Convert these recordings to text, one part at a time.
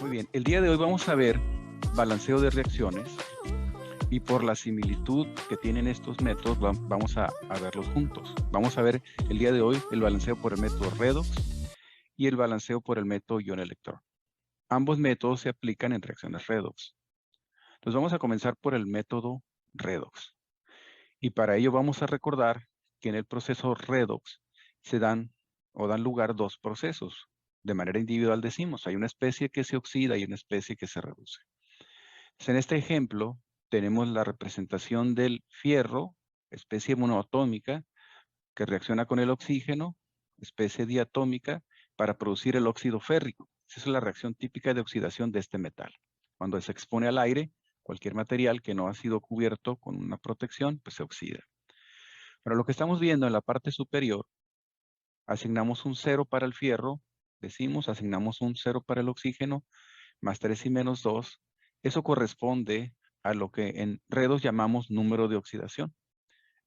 Muy bien, el día de hoy vamos a ver balanceo de reacciones y por la similitud que tienen estos métodos vamos a verlos juntos. Vamos a ver el día de hoy el balanceo por el método redox y el balanceo por el método ion-electrón. Ambos métodos se aplican en reacciones redox. Entonces vamos a comenzar por el método redox. Y para ello vamos a recordar que en el proceso redox se dan lugar dos procesos. De manera individual decimos, hay una especie que se oxida y una especie que se reduce. Entonces, en este ejemplo tenemos la representación del fierro, especie monoatómica, que reacciona con el oxígeno, especie diatómica, para producir el óxido férrico. Esa es la reacción típica de oxidación de este metal. Cuando se expone al aire, cualquier material que no ha sido cubierto con una protección, pues se oxida. Pero lo que estamos viendo en la parte superior, asignamos un 0 para el fierro, decimos, asignamos un 0 para el oxígeno, más 3 y menos 2. Eso corresponde a lo que en redox llamamos número de oxidación.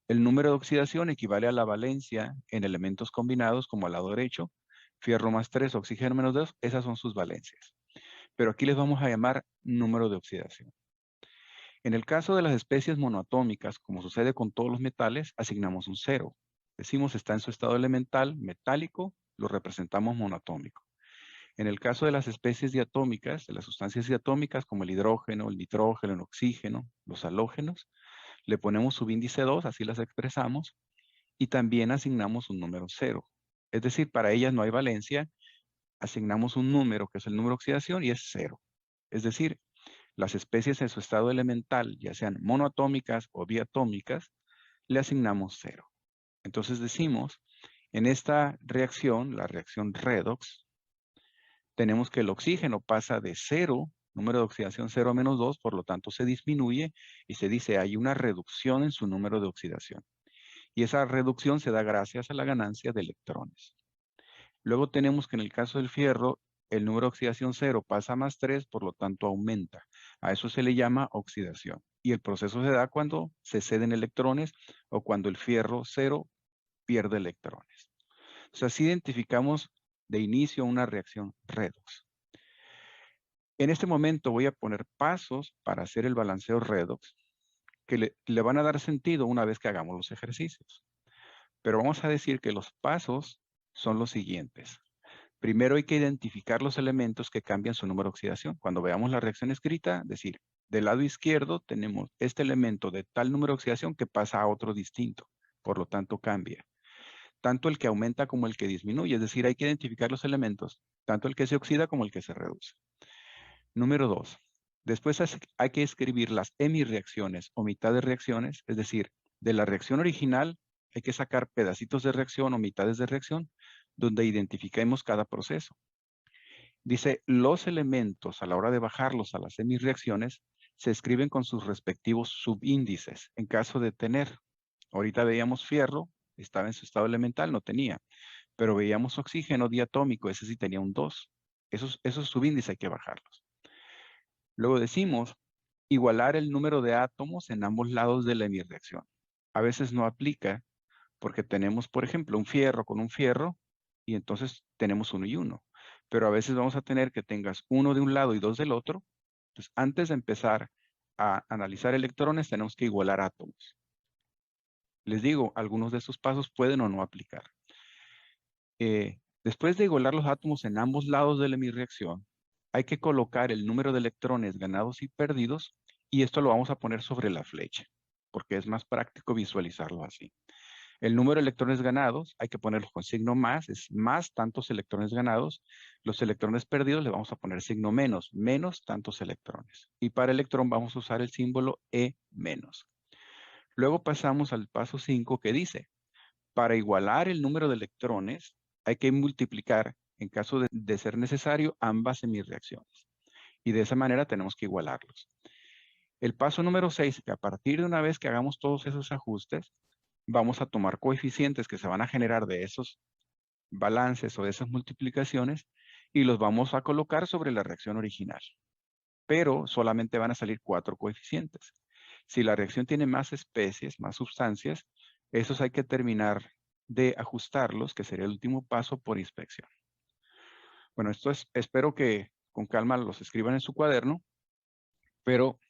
El número de oxidación equivale a la valencia en elementos combinados, como al lado derecho, fierro más 3, oxígeno menos 2, esas son sus valencias. Pero aquí les vamos a llamar número de oxidación. En el caso de las especies monoatómicas, como sucede con todos los metales, asignamos un 0. Decimos está en su estado elemental, metálico, lo representamos monoatómico. En el caso de las especies diatómicas, de las sustancias diatómicas como el hidrógeno, el nitrógeno, el oxígeno, los halógenos, le ponemos subíndice 2, así las expresamos, y también asignamos un número 0. Es decir, para ellas no hay valencia, asignamos un número que es el número de oxidación y es 0. Es decir, las especies en su estado elemental, ya sean monoatómicas o diatómicas, le asignamos 0. Entonces decimos, en esta reacción, la reacción redox, tenemos que el oxígeno pasa de 0, número de oxidación 0 a menos 2, por lo tanto se disminuye y se dice hay una reducción en su número de oxidación. Y esa reducción se da gracias a la ganancia de electrones. Luego tenemos que en el caso del fierro, el número de oxidación 0 pasa a más 3, por lo tanto aumenta. A eso se le llama oxidación. Y el proceso se da cuando se ceden electrones o cuando el fierro 0 pierde electrones. O sea, así identificamos de inicio una reacción redox. En este momento voy a poner pasos para hacer el balanceo redox que le van a dar sentido una vez que hagamos los ejercicios. Pero vamos a decir que los pasos son los siguientes. Primero hay que identificar los elementos que cambian su número de oxidación. Cuando veamos la reacción escrita, decir, del lado izquierdo tenemos este elemento de tal número de oxidación que pasa a otro distinto. Por lo tanto, cambia. Tanto el que aumenta como el que disminuye. Es decir, hay que identificar los elementos, tanto el que se oxida como el que se reduce. Número 2. Después hay que escribir las hemirreacciones o mitad de reacciones, es decir, de la reacción original hay que sacar pedacitos de reacción o mitades de reacción donde identifiquemos cada proceso. Dice, los elementos a la hora de bajarlos a las hemirreacciones se escriben con sus respectivos subíndices en caso de tener. Ahorita veíamos fierro, estaba en su estado elemental, no tenía. Pero veíamos oxígeno diatómico, ese sí tenía un 2. Esos subíndices hay que bajarlos. Luego decimos, igualar el número de átomos en ambos lados de la hemirreacción. A veces no aplica porque tenemos, por ejemplo, un fierro con un fierro y entonces tenemos 1 y 1. Pero a veces vamos a tener que tengas 1 de un lado y 2 del otro. Entonces, antes de empezar a analizar electrones, tenemos que igualar átomos. Les digo, algunos de estos pasos pueden o no aplicar. Después de igualar los átomos en ambos lados de la hemirreacción, hay que colocar el número de electrones ganados y perdidos y esto lo vamos a poner sobre la flecha porque es más práctico visualizarlo así. El número de electrones ganados hay que ponerlos con signo más, es más tantos electrones ganados. Los electrones perdidos le vamos a poner signo menos, menos tantos electrones. Y para electrón vamos a usar el símbolo E menos. Luego pasamos al paso 5 que dice, para igualar el número de electrones hay que multiplicar, en caso de ser necesario, ambas hemirreacciones. Y de esa manera tenemos que igualarlos. El paso número 6, que a partir de una vez que hagamos todos esos ajustes, vamos a tomar coeficientes que se van a generar de esos balances o de esas multiplicaciones y los vamos a colocar sobre la reacción original. Pero solamente van a salir 4 coeficientes. Si la reacción tiene más especies, más sustancias, esos hay que terminar de ajustarlos, que sería el último paso por inspección. Bueno, espero que con calma los escriban en su cuaderno, pero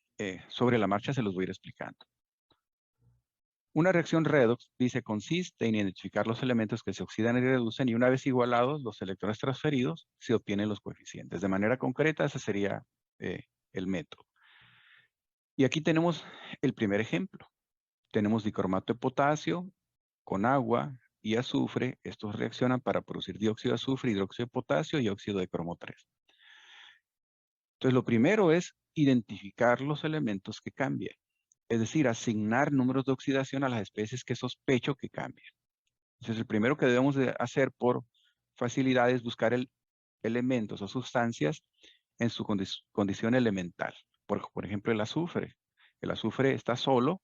sobre la marcha se los voy a ir explicando. Una reacción redox, dice, consiste en identificar los elementos que se oxidan y reducen y una vez igualados los electrones transferidos, se obtienen los coeficientes. De manera concreta, ese sería el método. Y aquí tenemos el primer ejemplo. Tenemos dicromato de potasio con agua y azufre. Estos reaccionan para producir dióxido de azufre, hidróxido de potasio y óxido de cromo 3. Entonces, lo primero es identificar los elementos que cambian. Es decir, asignar números de oxidación a las especies que sospecho que cambian. Entonces, el primero que debemos de hacer por facilidad es buscar elementos o sustancias en su condición elemental. Por ejemplo, el azufre. El azufre está solo,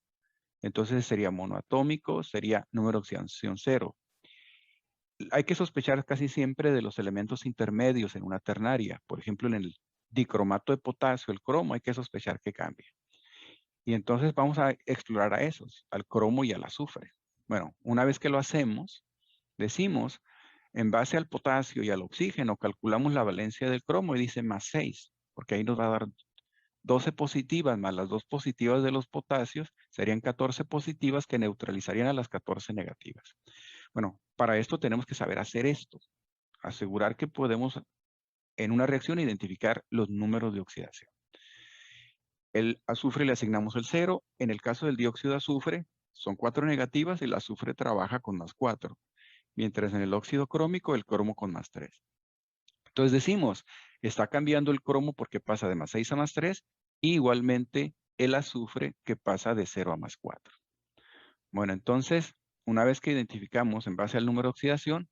entonces sería monoatómico, sería número de oxidación 0. Hay que sospechar casi siempre de los elementos intermedios en una ternaria. Por ejemplo, en el dicromato de potasio, el cromo, hay que sospechar que cambie. Y entonces vamos a explorar a esos, al cromo y al azufre. Bueno, una vez que lo hacemos, decimos, en base al potasio y al oxígeno, calculamos la valencia del cromo y dice más 6, porque ahí nos va a dar 12 positivas más las 2 positivas de los potasios, serían 14 positivas que neutralizarían a las 14 negativas. Bueno, para esto tenemos que saber hacer esto, asegurar que podemos en una reacción identificar los números de oxidación. El azufre le asignamos el 0. En el caso del dióxido de azufre, son 4 negativas y el azufre trabaja con más 4. Mientras en el óxido crómico, el cromo con más 3. Entonces decimos, está cambiando el cromo porque pasa de más 6 a más 3, y igualmente el azufre que pasa de 0 a más 4. Bueno, entonces, una vez que identificamos en base al número de oxidación,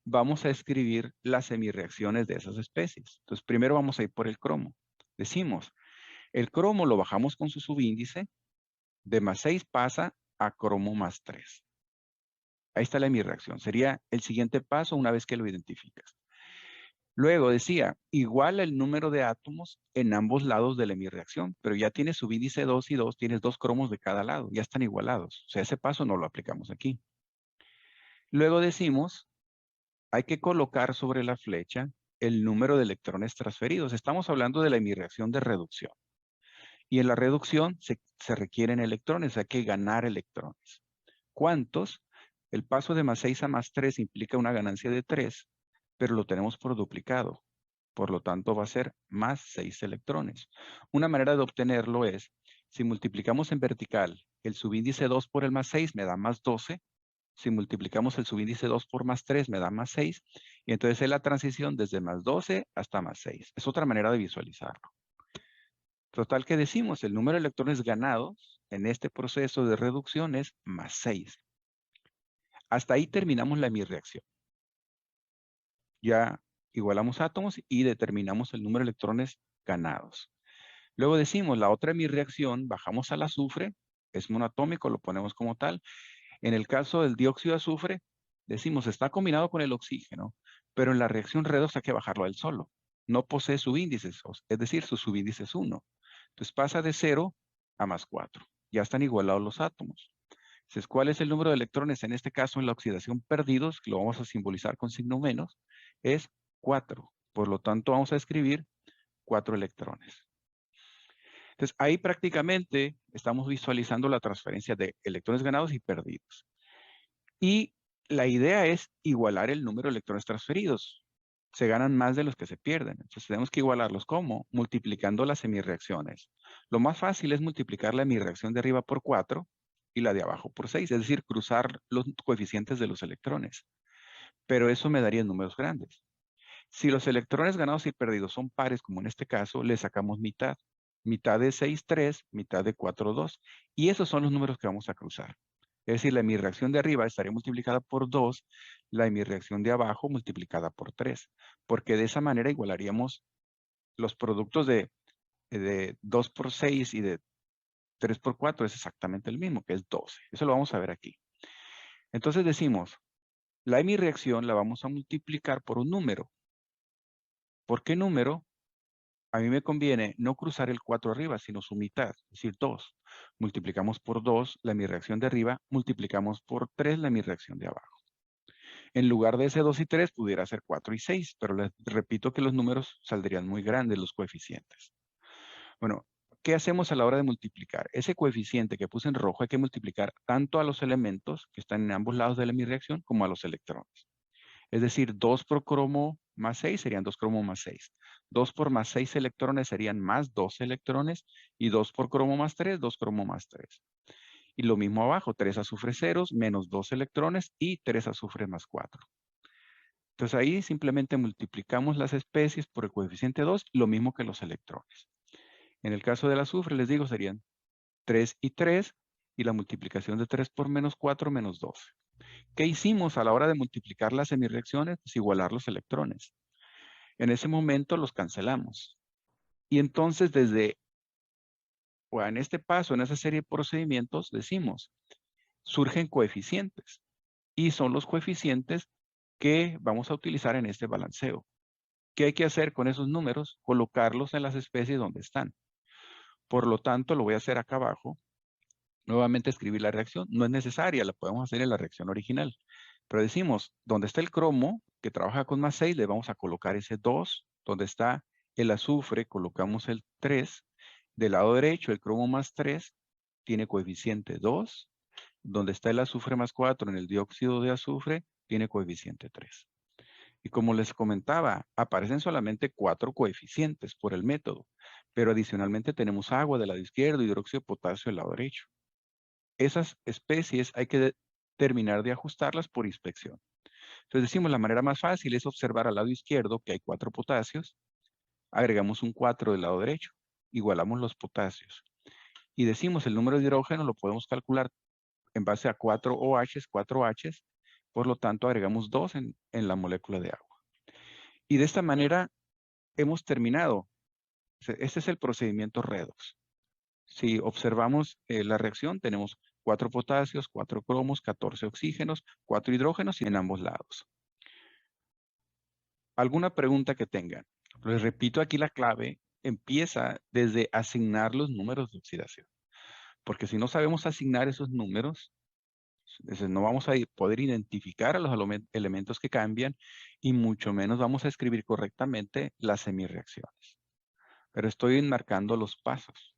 vamos a escribir las semireacciones de esas especies. Entonces, primero vamos a ir por el cromo. Decimos, el cromo lo bajamos con su subíndice, de más 6 pasa a cromo más 3. Ahí está la hemireacción. Sería el siguiente paso una vez que lo identificas. Luego decía, igual el número de átomos en ambos lados de la hemireacción, pero ya tienes subíndice 2 y 2, tienes 2 cromos de cada lado, ya están igualados. O sea, ese paso no lo aplicamos aquí. Luego decimos, hay que colocar sobre la flecha el número de electrones transferidos. Estamos hablando de la hemireacción de reducción. Y en la reducción se requieren electrones, hay que ganar electrones. ¿Cuántos? El paso de más 6 a más 3 implica una ganancia de 3, pero lo tenemos por duplicado. Por lo tanto, va a ser más 6 electrones. Una manera de obtenerlo es, si multiplicamos en vertical el subíndice 2 por el más 6, me da más 12. Si multiplicamos el subíndice 2 por más 3, me da más 6. Y entonces es la transición desde más 12 hasta más 6. Es otra manera de visualizarlo. Total que decimos, el número de electrones ganados en este proceso de reducción es más 6. Hasta ahí terminamos la hemireacción. Ya igualamos átomos y determinamos el número de electrones ganados. Luego decimos, la otra hemireacción, bajamos al azufre, es monoatómico, lo ponemos como tal. En el caso del dióxido de azufre, decimos, está combinado con el oxígeno, pero en la reacción redox hay que bajarlo a él solo. No posee subíndices, es decir, su subíndice es 1. Entonces pasa de 0 a más 4. Ya están igualados los átomos. Entonces, ¿cuál es el número de electrones? En este caso, en la oxidación perdidos, que lo vamos a simbolizar con signo menos, es 4. Por lo tanto, vamos a escribir 4 electrones. Entonces, ahí prácticamente estamos visualizando la transferencia de electrones ganados y perdidos. Y la idea es igualar el número de electrones transferidos. Se ganan más de los que se pierden. Entonces, tenemos que igualarlos. ¿Cómo? Multiplicando las semireacciones. Lo más fácil es multiplicar la hemireacción de arriba por 4 y la de abajo por 6, es decir, cruzar los coeficientes de los electrones. Pero eso me daría números grandes. Si los electrones ganados y perdidos son pares, como en este caso, le sacamos mitad. Mitad de 6, 3, mitad de 4, 2. Y esos son los números que vamos a cruzar. Es decir, la hemireacción de arriba estaría multiplicada por 2, la hemireacción de abajo multiplicada por 3. Porque de esa manera igualaríamos los productos de 2 por 6 y de 3 por 4 es exactamente el mismo, que es 12. Eso lo vamos a ver aquí. Entonces decimos, la hemireacción la vamos a multiplicar por un número. ¿Por qué número? A mí me conviene no cruzar el 4 arriba, sino su mitad, es decir, 2. Multiplicamos por 2 la mi reacción de arriba, multiplicamos por 3 la mi reacción de abajo. En lugar de ese 2 y 3, pudiera ser 4 y 6, pero les repito que los números saldrían muy grandes, los coeficientes. Bueno, ¿qué hacemos a la hora de multiplicar? Ese coeficiente que puse en rojo hay que multiplicar tanto a los elementos que están en ambos lados de la mi reacción como a los electrones. Es decir, 2 por cromo más 6 serían 2 cromo más 6. 2 por más 6 electrones serían más 2 electrones. Y 2 por cromo más 3, 2 cromo más 3. Y lo mismo abajo, 3 azufres ceros menos 2 electrones y 3 azufres más 4. Entonces ahí simplemente multiplicamos las especies por el coeficiente 2, lo mismo que los electrones. En el caso del azufre, les digo, serían 3 y 3, y la multiplicación de 3 por menos 4 menos 12. ¿Qué hicimos a la hora de multiplicar las semireacciones? Pues igualar los electrones. En ese momento los cancelamos. Y entonces en este paso, en esa serie de procedimientos, decimos, surgen coeficientes. Y son los coeficientes que vamos a utilizar en este balanceo. ¿Qué hay que hacer con esos números? Colocarlos en las especies donde están. Por lo tanto, lo voy a hacer acá abajo. Nuevamente escribir la reacción. No es necesaria, la podemos hacer en la reacción original. Pero decimos, donde está el cromo, que trabaja con más 6, le vamos a colocar ese 2. Donde está el azufre, colocamos el 3. Del lado derecho, el cromo más 3 tiene coeficiente 2. Donde está el azufre más 4 en el dióxido de azufre, tiene coeficiente 3. Y como les comentaba, aparecen solamente 4 coeficientes por el método, pero adicionalmente tenemos agua del lado izquierdo, hidróxido de potasio del lado derecho. Esas especies hay que terminar de ajustarlas por inspección. Entonces decimos, la manera más fácil es observar al lado izquierdo que hay 4 potasios, agregamos un 4 del lado derecho, igualamos los potasios. Y decimos, el número de hidrógeno lo podemos calcular en base a 4 OHs, 4 Hs, por lo tanto agregamos 2 en la molécula de agua. Y de esta manera hemos terminado. Este es el procedimiento redox. Si observamos la reacción, tenemos 4 potasios, 4 cromos, 14 oxígenos, 4 hidrógenos y en ambos lados. ¿Alguna pregunta que tengan? Les repito, aquí la clave empieza desde asignar los números de oxidación. Porque si no sabemos asignar esos números, entonces no vamos a poder identificar a los elementos que cambian y mucho menos vamos a escribir correctamente las semireacciones. Pero estoy enmarcando los pasos.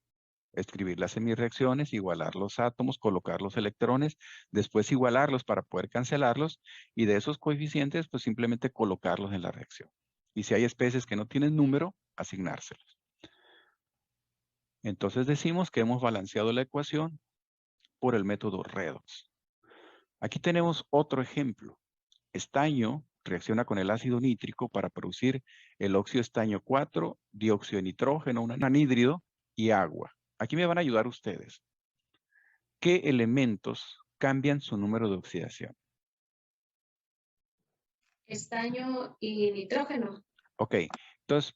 Escribir las semireacciones, igualar los átomos, colocar los electrones, después igualarlos para poder cancelarlos y de esos coeficientes pues simplemente colocarlos en la reacción. Y si hay especies que no tienen número, asignárselos. Entonces decimos que hemos balanceado la ecuación por el método redox. Aquí tenemos otro ejemplo. Estaño reacciona con el ácido nítrico para producir el óxido estaño 4, dióxido de nitrógeno, un anhídrido y agua. Aquí me van a ayudar ustedes. ¿Qué elementos cambian su número de oxidación? Estaño y nitrógeno. Ok, entonces,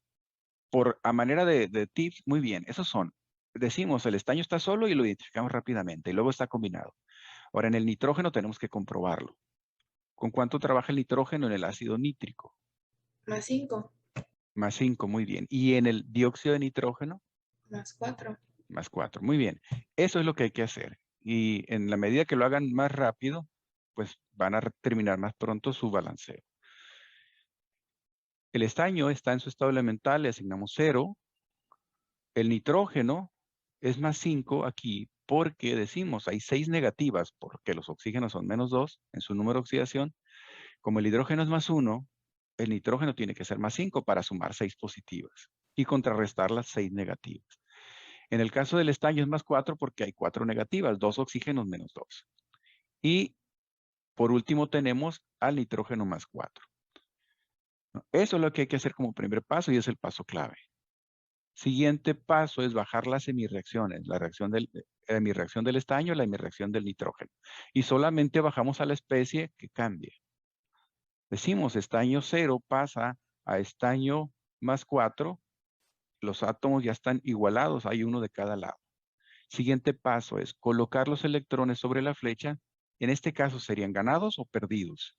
a manera de tips, muy bien, esos son. Decimos, el estaño está solo y lo identificamos rápidamente, y luego está combinado. Ahora, en el nitrógeno tenemos que comprobarlo. ¿Con cuánto trabaja el nitrógeno en el ácido nítrico? Más 5. Más 5, muy bien. ¿Y en el dióxido de nitrógeno? Más 4. Más 4, muy bien. Eso es lo que hay que hacer. Y en la medida que lo hagan más rápido, pues van a terminar más pronto su balanceo. El estaño está en su estado elemental, le asignamos 0. El nitrógeno es más 5 aquí porque decimos hay 6 negativas porque los oxígenos son menos 2 en su número de oxidación. Como el hidrógeno es más 1, el nitrógeno tiene que ser más 5 para sumar 6 positivas y contrarrestar las 6 negativas. En el caso del estaño es más 4 porque hay 4 negativas, 2 oxígenos menos 2. Y por último tenemos al nitrógeno más 4. Eso es lo que hay que hacer como primer paso y es el paso clave. Siguiente paso es bajar las semireacciones, la semireacción del estaño, la semireacción del nitrógeno. Y solamente bajamos a la especie que cambie. Decimos estaño 0 pasa a estaño más 4. Los átomos ya están igualados, hay uno de cada lado. Siguiente paso es colocar los electrones sobre la flecha. En este caso serían ganados o perdidos.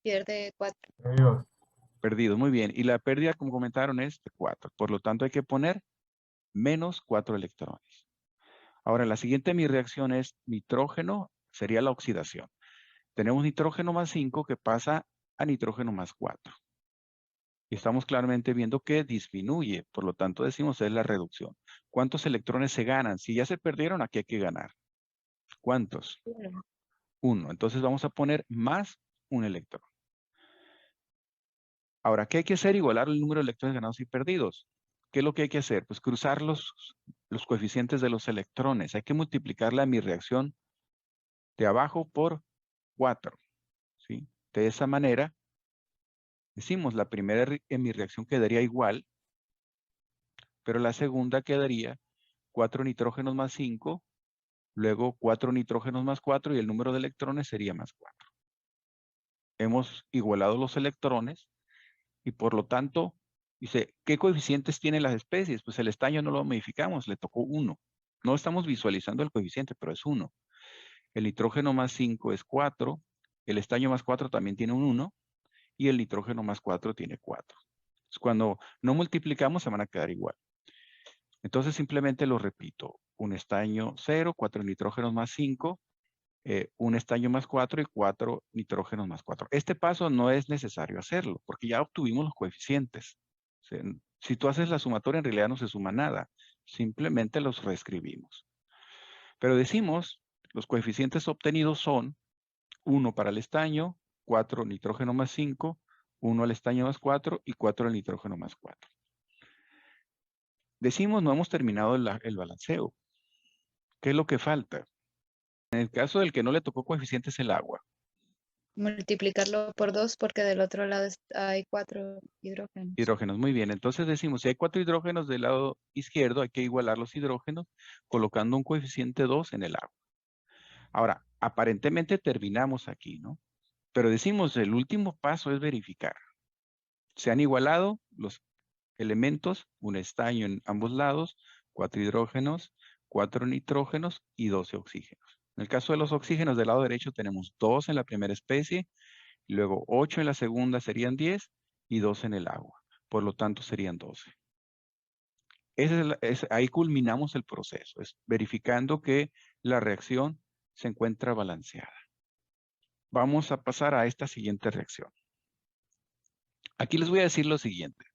Pierde 4. Perdidos. Perdidos, muy bien. Y la pérdida, como comentaron, es de 4. Por lo tanto, hay que poner menos 4 electrones. Ahora, la siguiente mi reacción es nitrógeno, sería la oxidación. Tenemos nitrógeno más 5 que pasa a nitrógeno más 4. Y estamos claramente viendo que disminuye, por lo tanto decimos es la reducción. ¿Cuántos electrones se ganan? Si ya se perdieron, aquí hay que ganar. ¿Cuántos? 1. 1. Entonces vamos a poner más un electrón. Ahora, ¿qué hay que hacer? Igualar el número de electrones ganados y perdidos. ¿Qué es lo que hay que hacer? Pues cruzar los coeficientes de los electrones. Hay que multiplicar la mi reacción de abajo por 4. ¿Sí? De esa manera, decimos, la primera en mi reacción quedaría igual, pero la segunda quedaría 4 nitrógenos más 5, luego 4 nitrógenos más 4 y el número de electrones sería más 4. Hemos igualado los electrones y por lo tanto, dice, ¿qué coeficientes tienen las especies? Pues el estaño no lo modificamos, le tocó 1. No estamos visualizando el coeficiente, pero es 1. El nitrógeno más 5 es 4, el estaño más 4 también tiene un 1 y el nitrógeno más 4 tiene 4. Entonces, cuando no multiplicamos se van a quedar igual. Entonces simplemente lo repito. Un estaño 0, 4 nitrógenos más 5, un estaño más 4 y 4 nitrógenos más 4. Este paso no es necesario hacerlo porque ya obtuvimos los coeficientes. O sea, si tú haces la sumatoria en realidad no se suma nada. Simplemente los reescribimos. Pero decimos, los coeficientes obtenidos son 1 para el estaño, 4 nitrógeno más 5, 1 al estaño más 4 y 4 al nitrógeno más 4. Decimos, no hemos terminado el balanceo. ¿Qué es lo que falta? En el caso del que no le tocó coeficiente es el agua. Multiplicarlo por 2 porque del otro lado hay 4 hidrógenos. Hidrógenos, muy bien. Entonces decimos, si hay 4 hidrógenos del lado izquierdo, hay que igualar los hidrógenos colocando un coeficiente 2 en el agua. Ahora, aparentemente terminamos aquí, ¿no? Pero decimos, el último paso es verificar. Se han igualado los elementos, un estaño en ambos lados, 4 hidrógenos, 4 nitrógenos y 12 oxígenos. En el caso de los oxígenos del lado derecho tenemos 2 en la primera especie, y luego 8 en la segunda serían 10 y 2 en el agua. Por lo tanto serían 12. Ahí culminamos el proceso, es verificando que la reacción se encuentra balanceada. Vamos a pasar a esta siguiente reacción. Aquí les voy a decir lo siguiente.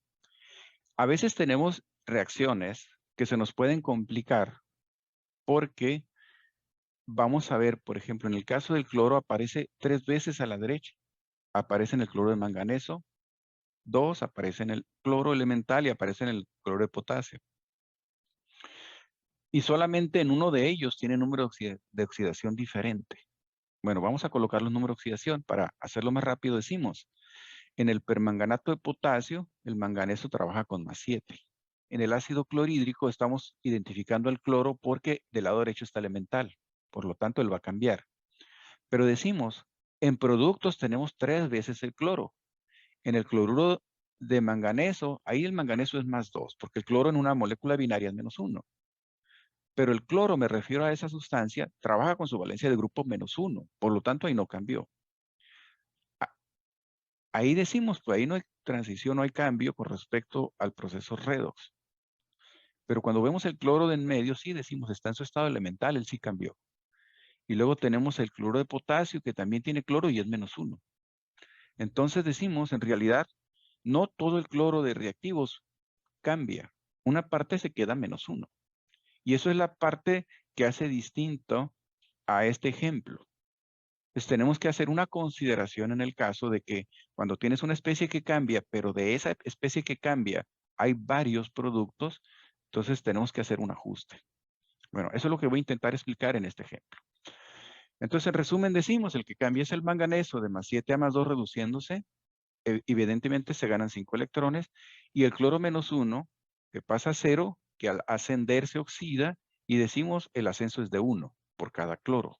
A veces tenemos reacciones que se nos pueden complicar porque vamos a ver, por ejemplo, en el caso del cloro aparece 3 veces a la derecha. Aparece en el cloro de manganeso, 2 aparece en el cloro elemental y aparece en el cloro de potasio. Y solamente en uno de ellos tiene número de oxidación diferente. Bueno, vamos a colocar los números de oxidación. Para hacerlo más rápido decimos, en el permanganato de potasio, el manganeso trabaja con más 7. En el ácido clorhídrico estamos identificando el cloro porque del lado derecho está elemental. Por lo tanto, él va a cambiar. Pero decimos, en productos tenemos 3 veces el cloro. En el cloruro de manganeso, ahí el manganeso es más 2, porque el cloro en una molécula binaria es menos 1. Pero el cloro, me refiero a esa sustancia, trabaja con su valencia de grupo menos 1. Por lo tanto, ahí no cambió. Ahí decimos, pues ahí no hay transición, no hay cambio con respecto al proceso redox. Pero cuando vemos el cloro de en medio, sí decimos, está en su estado elemental, él sí cambió. Y luego tenemos el cloro de potasio, que también tiene cloro y es menos 1. Entonces decimos, en realidad, no todo el cloro de reactivos cambia. Una parte se queda menos 1. Y eso es la parte que hace distinto a este ejemplo. Pues tenemos que hacer una consideración en el caso de que cuando tienes una especie que cambia, pero de esa especie que cambia hay varios productos, entonces tenemos que hacer un ajuste. Bueno, eso es lo que voy a intentar explicar en este ejemplo. Entonces, en resumen, decimos, el que cambia es el manganeso de más 7 a más 2 reduciéndose. Evidentemente se ganan 5 electrones. Y el cloro menos 1, que pasa a 0, que al ascender se oxida, y decimos el ascenso es de 1 por cada cloro.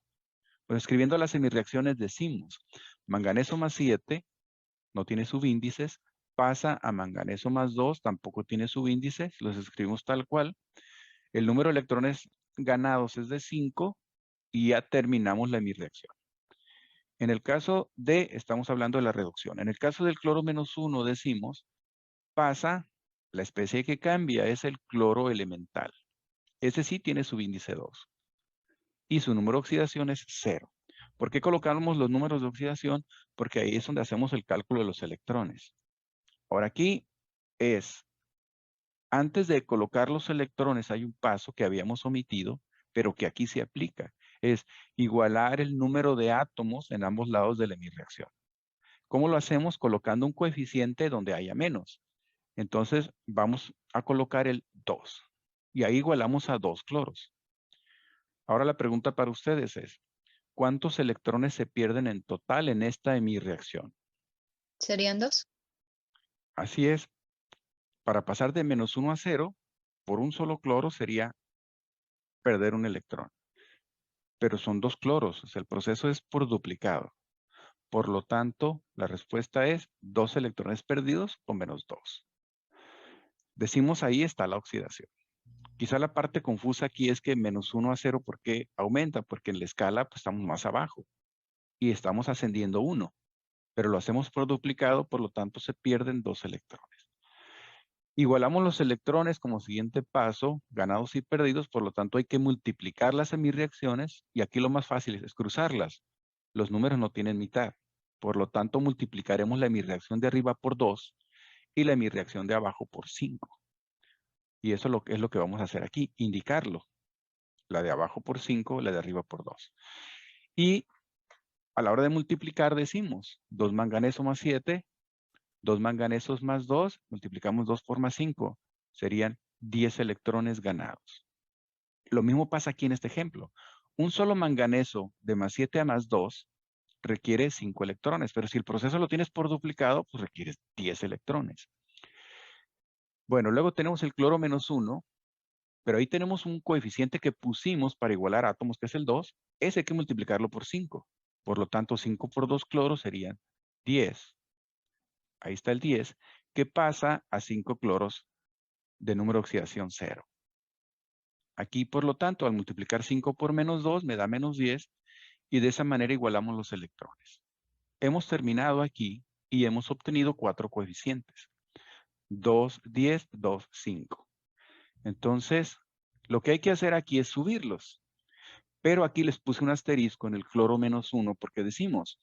Pues escribiendo las semireacciones decimos, manganeso más 7 no tiene subíndices, pasa a manganeso más 2, tampoco tiene subíndices, los escribimos tal cual. El número de electrones ganados es de 5 y ya terminamos la hemireacción. En el caso de, estamos hablando de la reducción. En el caso del cloro -1 decimos, pasa, la especie que cambia es el cloro elemental. Ese sí tiene su índice 2. Y su número de oxidación es 0. ¿Por qué colocamos los números de oxidación? Porque ahí es donde hacemos el cálculo de los electrones. Ahora aquí es, antes de colocar los electrones hay un paso que habíamos omitido, pero que aquí se aplica. Es igualar el número de átomos en ambos lados de la hemireacción. ¿Cómo lo hacemos? Colocando un coeficiente donde haya menos. Entonces vamos a colocar el 2. Y ahí igualamos a 2 cloros. Ahora la pregunta para ustedes es, ¿cuántos electrones se pierden en total en esta hemireacción? ¿Serían 2? Así es, para pasar de -1 a 0, por un solo cloro sería perder un electrón. Pero son 2 cloros, o sea, el proceso es por duplicado. Por lo tanto, la respuesta es 2 electrones perdidos o -2. Decimos ahí está la oxidación. Quizá la parte confusa aquí es que -1 a 0, ¿por qué aumenta? Porque en la escala pues, estamos más abajo y estamos ascendiendo 1, pero lo hacemos por duplicado, por lo tanto se pierden 2 electrones. Igualamos los electrones como siguiente paso, ganados y perdidos, por lo tanto hay que multiplicar las semireacciones y aquí lo más fácil es cruzarlas. Los números no tienen mitad, por lo tanto multiplicaremos la hemireacción de arriba por 2 y la hemireacción de abajo por 5. Y eso es lo que vamos a hacer aquí, indicarlo. La de abajo por 5, la de arriba por 2. Y a la hora de multiplicar decimos 2 manganeso más 7, 2 manganesos más 2, multiplicamos 2 por más 5, serían 10 electrones ganados. Lo mismo pasa aquí en este ejemplo. Un solo manganeso de más 7 a más 2 requiere 5 electrones, pero si el proceso lo tienes por duplicado, pues requieres 10 electrones. Bueno, luego tenemos el cloro -1, pero ahí tenemos un coeficiente que pusimos para igualar átomos, que es el 2. Ese hay que multiplicarlo por 5. Por lo tanto, 5 por 2 cloros serían 10. Ahí está el 10, que pasa a 5 cloros de número de oxidación 0. Aquí, por lo tanto, al multiplicar 5 por -2 me da -10 y de esa manera igualamos los electrones. Hemos terminado aquí y hemos obtenido 4 coeficientes. 2, 10, 2, 5. Entonces, lo que hay que hacer aquí es subirlos. Pero aquí les puse un asterisco en el cloro -1 porque decimos,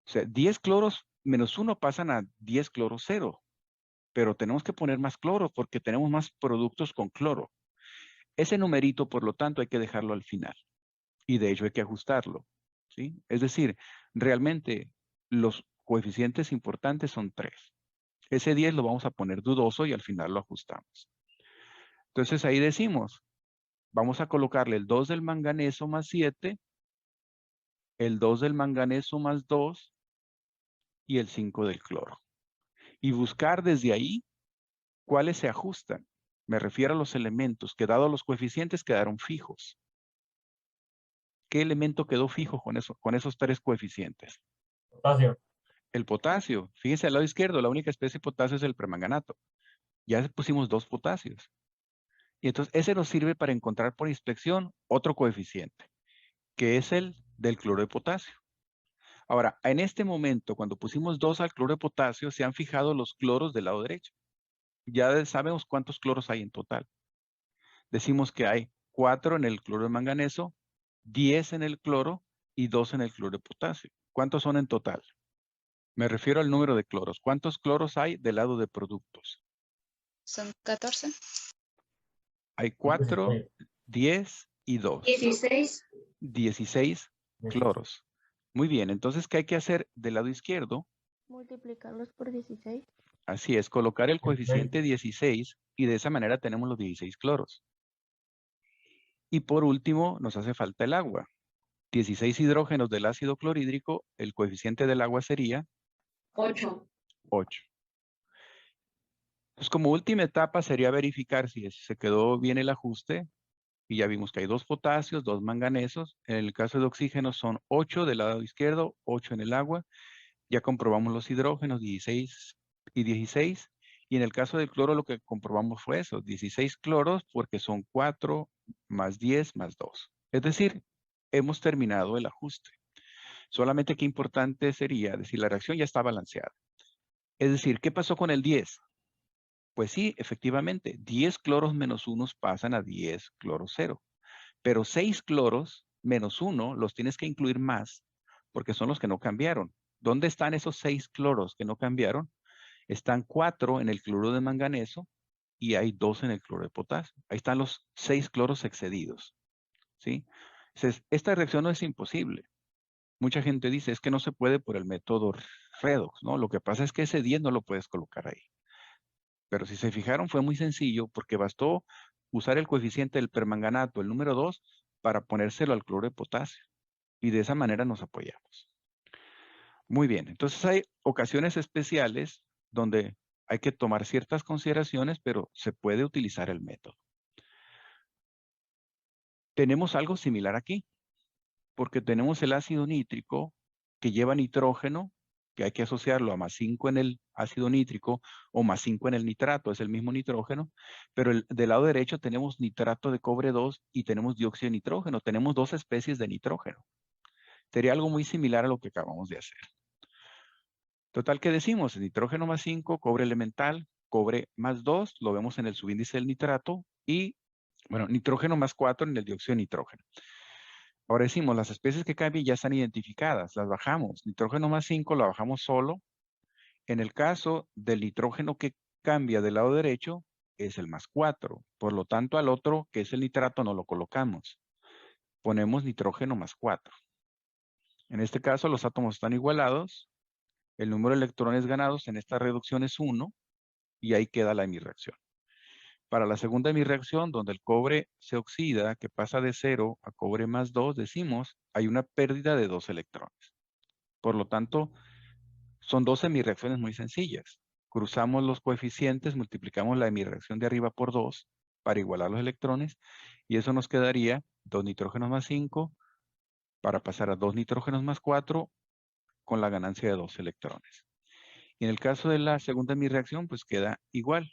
o sea, 10 cloros -1 pasan a 10 cloros 0. Pero tenemos que poner más cloro porque tenemos más productos con cloro. Ese numerito, por lo tanto, hay que dejarlo al final. Y de hecho hay que ajustarlo. ¿Sí? Es decir, realmente los coeficientes importantes son 3. Ese 10 lo vamos a poner dudoso y al final lo ajustamos. Entonces ahí decimos, vamos a colocarle el 2 del manganeso más 7, el 2 del manganeso más 2 y el 5 del cloro. Y buscar desde ahí cuáles se ajustan. Me refiero a los elementos que dado los coeficientes quedaron fijos. ¿Qué elemento quedó fijo con esos 3 coeficientes? Potasio. El potasio. Fíjense al lado izquierdo, la única especie de potasio es el permanganato. Ya pusimos 2 potasios. Y entonces ese nos sirve para encontrar por inspección otro coeficiente, que es el del cloro de potasio. Ahora, en este momento, cuando pusimos 2 al cloro de potasio, se han fijado los cloros del lado derecho. Ya sabemos cuántos cloros hay en total. Decimos que hay 4 en el cloro de manganeso, 10 en el cloro y 2 en el cloro de potasio. ¿Cuántos son en total? Me refiero al número de cloros. ¿Cuántos cloros hay del lado de productos? ¿Son 14? Hay 4, 10 y 2. 16. 16 cloros. Muy bien, entonces, ¿qué hay que hacer del lado izquierdo? Multiplicarlos por 16. Así es, colocar el coeficiente 16 y de esa manera tenemos los 16 cloros. Y por último, nos hace falta el agua. 16 hidrógenos del ácido clorhídrico, el coeficiente del agua sería 8. 8. Entonces, como última etapa sería verificar si se quedó bien el ajuste. Y ya vimos que hay 2 potasios, 2 manganesos. En el caso de oxígeno son 8 del lado izquierdo, 8 en el agua. Ya comprobamos los hidrógenos, 16 y 16. Y en el caso del cloro lo que comprobamos fue eso, 16 cloros porque son 4 más 10 más 2. Es decir, hemos terminado el ajuste. Solamente que importante sería decir, la reacción ya está balanceada. Es decir, ¿qué pasó con el 10? Pues sí, efectivamente, 10 cloros menos 1 pasan a 10 cloros 0. Pero 6 cloros menos 1 los tienes que incluir más porque son los que no cambiaron. ¿Dónde están esos 6 cloros que no cambiaron? Están 4 en el cloruro de manganeso y hay 2 en el cloro de potasio. Ahí están los 6 cloros excedidos. ¿Sí? Entonces, esta reacción no es imposible. Mucha gente dice, es que no se puede por el método redox, ¿no? Lo que pasa es que ese 10 no lo puedes colocar ahí. Pero si se fijaron, fue muy sencillo porque bastó usar el coeficiente del permanganato, el número 2, para ponérselo al cloro de potasio. Y de esa manera nos apoyamos. Muy bien, entonces hay ocasiones especiales donde hay que tomar ciertas consideraciones, pero se puede utilizar el método. Tenemos algo similar aquí, porque tenemos el ácido nítrico que lleva nitrógeno, que hay que asociarlo a +5 en el ácido nítrico o +5 en el nitrato, es el mismo nitrógeno, pero del lado derecho tenemos nitrato de cobre 2 y tenemos dióxido de nitrógeno, tenemos 2 especies de nitrógeno. Sería algo muy similar a lo que acabamos de hacer. Total, ¿qué decimos? Nitrógeno +5, cobre elemental, cobre +2, lo vemos en el subíndice del nitrato, y, bueno, nitrógeno +4 en el dióxido de nitrógeno. Ahora decimos, las especies que cambian ya están identificadas, las bajamos. Nitrógeno +5 la bajamos solo. En el caso del nitrógeno que cambia del lado derecho, es el +4. Por lo tanto, al otro, que es el nitrato, no lo colocamos. Ponemos nitrógeno +4. En este caso, los átomos están igualados. El número de electrones ganados en esta reducción es 1 y ahí queda la hemirreacción. Para la segunda hemirreacción, donde el cobre se oxida, que pasa de 0 a cobre +2, decimos, hay una pérdida de 2 electrones. Por lo tanto, son 2 hemirreacciones muy sencillas. Cruzamos los coeficientes, multiplicamos la hemirreacción de arriba por 2 para igualar los electrones y eso nos quedaría 2 nitrógenos +5 para pasar a 2 nitrógenos +4 con la ganancia de 2 electrones. Y en el caso de la segunda hemirreacción, pues queda igual.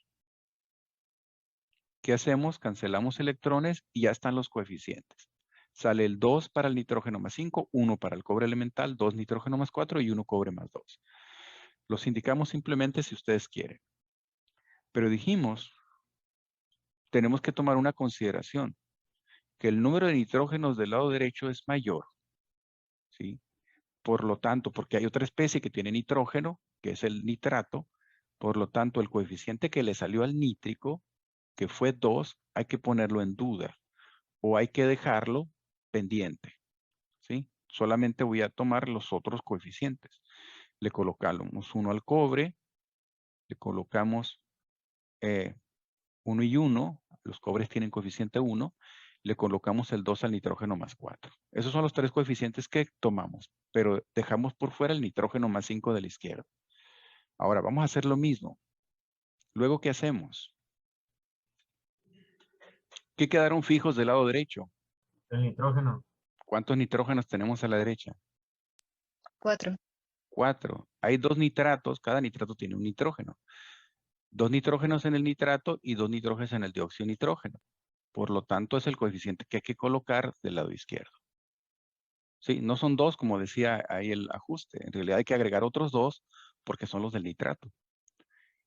¿Qué hacemos? Cancelamos electrones y ya están los coeficientes. Sale el 2 para el nitrógeno +5, 1 para el cobre elemental, 2 nitrógeno +4 y 1 cobre +2. Los indicamos simplemente si ustedes quieren. Pero dijimos, tenemos que tomar una consideración, que el número de nitrógenos del lado derecho es mayor. ¿Sí? Por lo tanto, porque hay otra especie que tiene nitrógeno, que es el nitrato, por lo tanto, el coeficiente que le salió al nítrico, que fue 2, hay que ponerlo en duda o hay que dejarlo pendiente. ¿Sí? Solamente voy a tomar los otros coeficientes. Le colocamos 1 al cobre, le colocamos 1 y 1, los cobres tienen coeficiente 1, le colocamos el 2 al nitrógeno +4. Esos son los 3 coeficientes que tomamos, pero dejamos por fuera el nitrógeno +5 de la izquierda. Ahora, vamos a hacer lo mismo. Luego, ¿qué hacemos? ¿Qué quedaron fijos del lado derecho? El nitrógeno. ¿Cuántos nitrógenos tenemos a la derecha? 4. 4. Hay 2 nitratos, cada nitrato tiene un nitrógeno. 2 nitrógenos en el nitrato y 2 nitrógenos en el dióxido de nitrógeno. Por lo tanto, es el coeficiente que hay que colocar del lado izquierdo. Sí, no son 2, como decía ahí el ajuste. En realidad hay que agregar otros 2 porque son los del nitrato.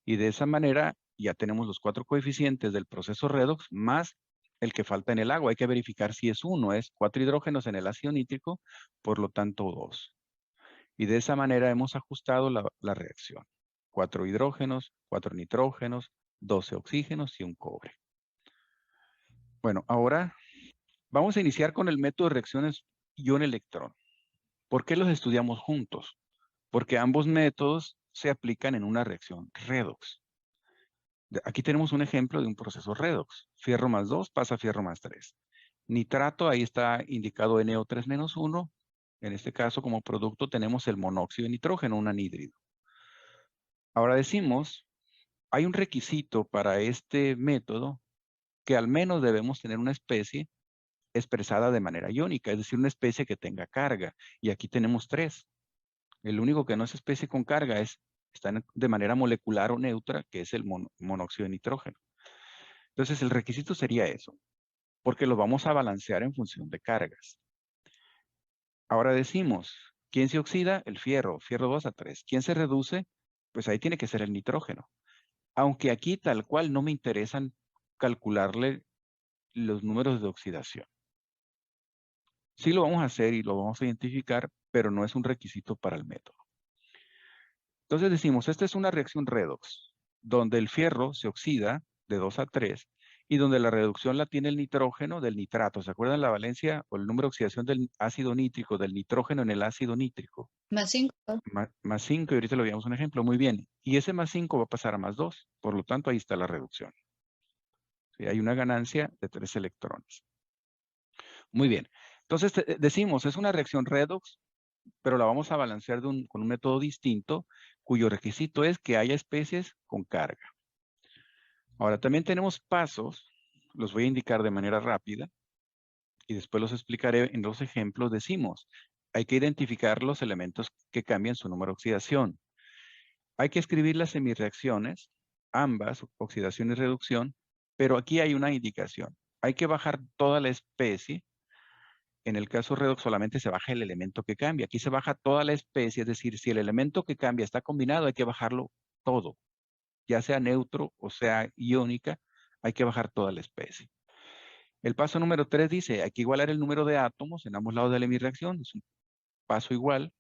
Y de esa manera ya tenemos los 4 coeficientes del proceso redox más el que falta en el agua. Hay que verificar si es 1, es 4 hidrógenos en el ácido nítrico, por lo tanto 2. Y de esa manera hemos ajustado la reacción. 4 hidrógenos, 4 nitrógenos, 12 oxígenos y un cobre. Bueno, ahora vamos a iniciar con el método de reacciones ion-electrón. ¿Por qué los estudiamos juntos? Porque ambos métodos se aplican en una reacción redox. Aquí tenemos un ejemplo de un proceso redox. Fierro +2 pasa a fierro +3. Nitrato, ahí está indicado NO3-1. En este caso, como producto, tenemos el monóxido de nitrógeno, un anhídrido. Ahora decimos, hay un requisito para este método que al menos debemos tener una especie expresada de manera iónica, es decir, una especie que tenga carga. Y aquí tenemos 3. El único que no es especie con carga está de manera molecular o neutra, que es el monóxido de nitrógeno. Entonces, el requisito sería eso, porque lo vamos a balancear en función de cargas. Ahora decimos, ¿Quién se oxida? El fierro 2A3. ¿Quién se reduce? Pues ahí tiene que ser el nitrógeno. Aunque aquí tal cual no me interesan calcularle los números de oxidación. Sí lo vamos a hacer y lo vamos a identificar, pero no es un requisito para el método. Entonces decimos, esta es una reacción redox, donde el fierro se oxida de 2A3 y donde la reducción la tiene el nitrógeno del nitrato. ¿Se acuerdan la valencia o el número de oxidación del ácido nítrico, del nitrógeno en el ácido nítrico? Más 5. Más 5, y ahorita lo veíamos un ejemplo. Muy bien. Y ese más 5 va a pasar a más 2. Por lo tanto, ahí está la reducción. ¿Sí? Hay una ganancia de 3 electrones. Muy bien. Entonces decimos, es una reacción redox, pero la vamos a balancear con un método distinto, cuyo requisito es que haya especies con carga. Ahora, también tenemos pasos, los voy a indicar de manera rápida, y después los explicaré en los ejemplos. Decimos, hay que identificar los elementos que cambian su número de oxidación. Hay que escribir las semirreacciones, ambas, oxidación y reducción, pero aquí hay una indicación. Hay que bajar toda la especie. En el caso redox solamente se baja el elemento que cambia. Aquí se baja toda la especie, es decir, si el elemento que cambia está combinado, hay que bajarlo todo. Ya sea neutro o sea iónica, hay que bajar toda la especie. El paso número 3 dice, hay que igualar el número de átomos en ambos lados de la hemirreacción. Es un paso igual.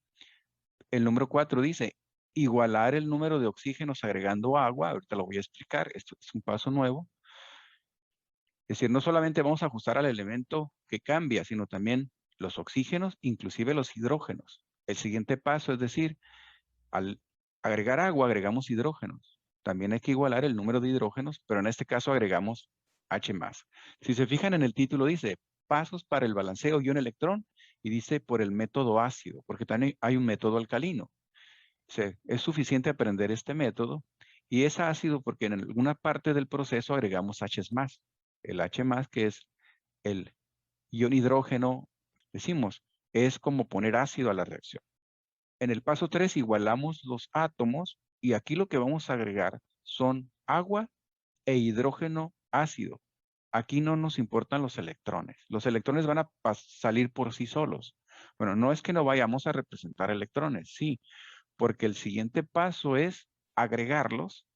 El número 4 dice, igualar el número de oxígenos agregando agua. Ahorita lo voy a explicar. Esto es un paso nuevo. Es decir, no solamente vamos a ajustar al elemento que cambia, sino también los oxígenos, inclusive los hidrógenos. El siguiente paso es decir, al agregar agua agregamos hidrógenos. También hay que igualar el número de hidrógenos, pero en este caso agregamos H+. Si se fijan en el título dice pasos para el balanceo ion-electrón y dice por el método ácido, porque también hay un método alcalino. Es suficiente aprender este método y es ácido porque en alguna parte del proceso agregamos H+. El H+, que es el ion hidrógeno, decimos, es como poner ácido a la reacción. En el paso 3 igualamos los átomos y aquí lo que vamos a agregar son agua e hidrógeno ácido. Aquí no nos importan los electrones. Los electrones van a salir por sí solos. Bueno, no es que no vayamos a representar electrones, sí, porque el siguiente paso es agregarlos,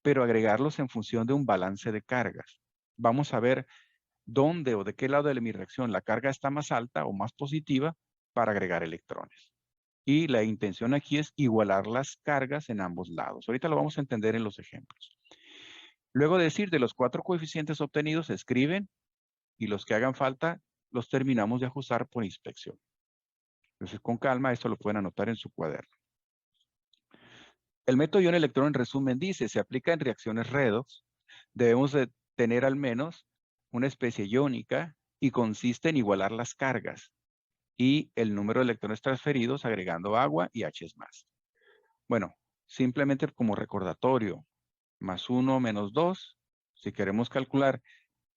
pero agregarlos en función de un balance de cargas. Vamos a ver dónde o de qué lado de mi reacción la carga está más alta o más positiva para agregar electrones. Y la intención aquí es igualar las cargas en ambos lados. Ahorita lo vamos a entender en los ejemplos. Luego de decir de los 4 coeficientes obtenidos se escriben y los que hagan falta los terminamos de ajustar por inspección. Entonces con calma esto lo pueden anotar en su cuaderno. El método ion-electrón en resumen dice, se aplica en reacciones redox, debemos de tener al menos una especie iónica y consiste en igualar las cargas y el número de electrones transferidos agregando agua y H+. Bueno, simplemente como recordatorio, más 1 menos 2, si queremos calcular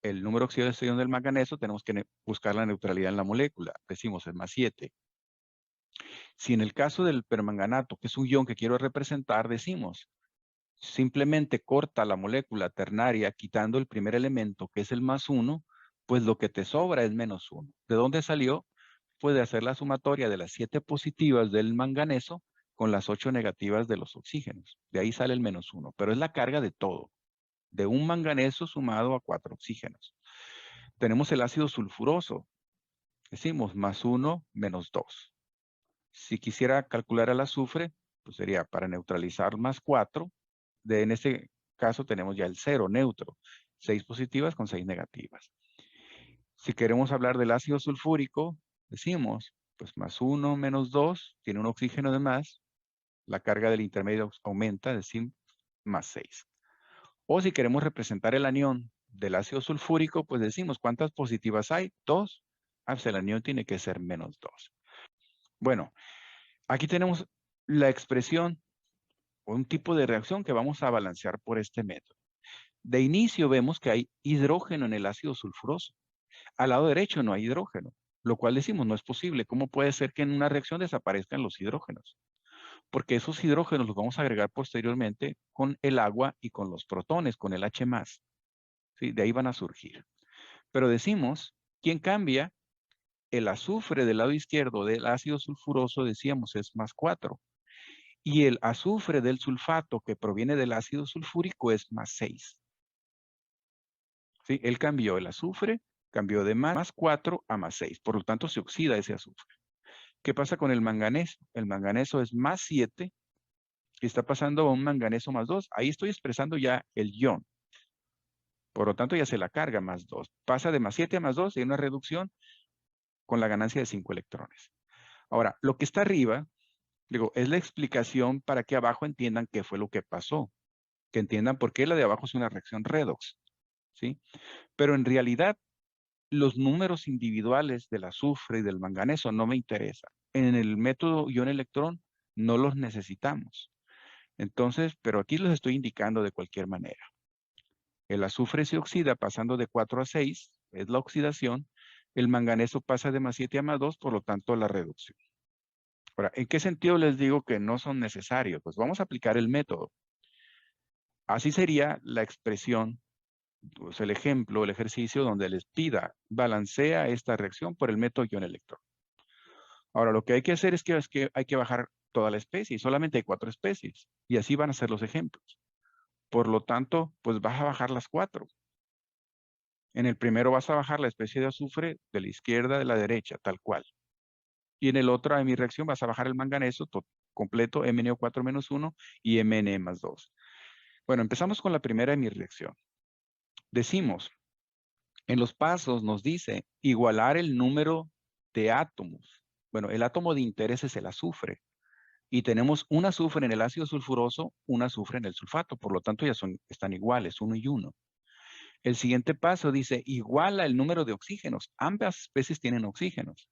el número de oxidación del manganeso, tenemos que buscar la neutralidad en la molécula, decimos es más 7. Si en el caso del permanganato, que es un ion que quiero representar, decimos, simplemente corta la molécula ternaria quitando el primer elemento, que es el más 1, pues lo que te sobra es menos 1. ¿De dónde salió? Puede hacer la sumatoria de las 7 positivas del manganeso con las 8 negativas de los oxígenos. De ahí sale el menos 1, pero es la carga de todo, de un manganeso sumado a 4 oxígenos. Tenemos el ácido sulfuroso. Decimos más 1 menos 2. Si quisiera calcular el azufre, pues sería para neutralizar más 4. En este caso tenemos ya el 0 neutro. 6 positivas con 6 negativas. Si queremos hablar del ácido sulfúrico, decimos, pues más 1 menos 2, tiene un oxígeno de más, la carga del intermedio aumenta, es decir, más 6. O si queremos representar el anión del ácido sulfúrico, pues decimos, ¿cuántas positivas hay? 2. Pues el anión tiene que ser menos 2. Bueno, aquí tenemos la expresión o un tipo de reacción que vamos a balancear por este método. De inicio vemos que hay hidrógeno en el ácido sulfuroso. Al lado derecho no hay hidrógeno, lo cual decimos no es posible. ¿Cómo puede ser que en una reacción desaparezcan los hidrógenos? Porque esos hidrógenos los vamos a agregar posteriormente con el agua y con los protones, con el H+. ¿Sí? De ahí van a surgir. Pero decimos, ¿quién cambia? el azufre del lado izquierdo del ácido sulfuroso, decíamos, es más 4. Y el azufre del sulfato que proviene del ácido sulfúrico es más 6. ¿Sí? Él cambió el azufre, cambió de más 4 a más 6. Por lo tanto, se oxida ese azufre. ¿Qué pasa con el manganeso? El manganeso es más 7 y está pasando a un manganeso más 2. Ahí estoy expresando ya el ion. Por lo tanto, ya se la carga más 2. Pasa de más 7 a más 2 y hay una reducción con la ganancia de 5 electrones. Ahora, lo que está arriba, digo, es la explicación para que abajo entiendan qué fue lo que pasó. Que entiendan por qué la de abajo es una reacción redox. ¿Sí? Pero en realidad, los números individuales del azufre y del manganeso no me interesan. En el método ion-electrón no los necesitamos. Entonces, pero aquí los estoy indicando de cualquier manera. El azufre se oxida pasando de 4 a 6, es la oxidación. El manganeso pasa de más 7 a más 2, por lo tanto, la reducción. Ahora, ¿en qué sentido les digo que no son necesarios? Pues vamos a aplicar el método. Así sería la expresión, pues el ejemplo, el ejercicio donde les pida, balancea esta reacción por el método ion-electrón. Ahora, lo que hay que hacer es que hay que bajar toda la especie, y solamente hay 4 especies, y así van a ser los ejemplos. Por lo tanto, pues vas a bajar las 4. En el primero vas a bajar la especie de azufre de la izquierda a la derecha, tal cual. Y en el otro, de mi reacción, vas a bajar el manganeso completo, MnO4-1 y Mn más 2. Bueno, empezamos con la primera de mi reacción. Decimos, en los pasos nos dice igualar el número de átomos. Bueno, el átomo de interés es el azufre. Y tenemos un azufre en el ácido sulfuroso, un azufre en el sulfato. Por lo tanto, ya están iguales, 1 y 1. El siguiente paso dice, iguala el número de oxígenos. Ambas especies tienen oxígenos.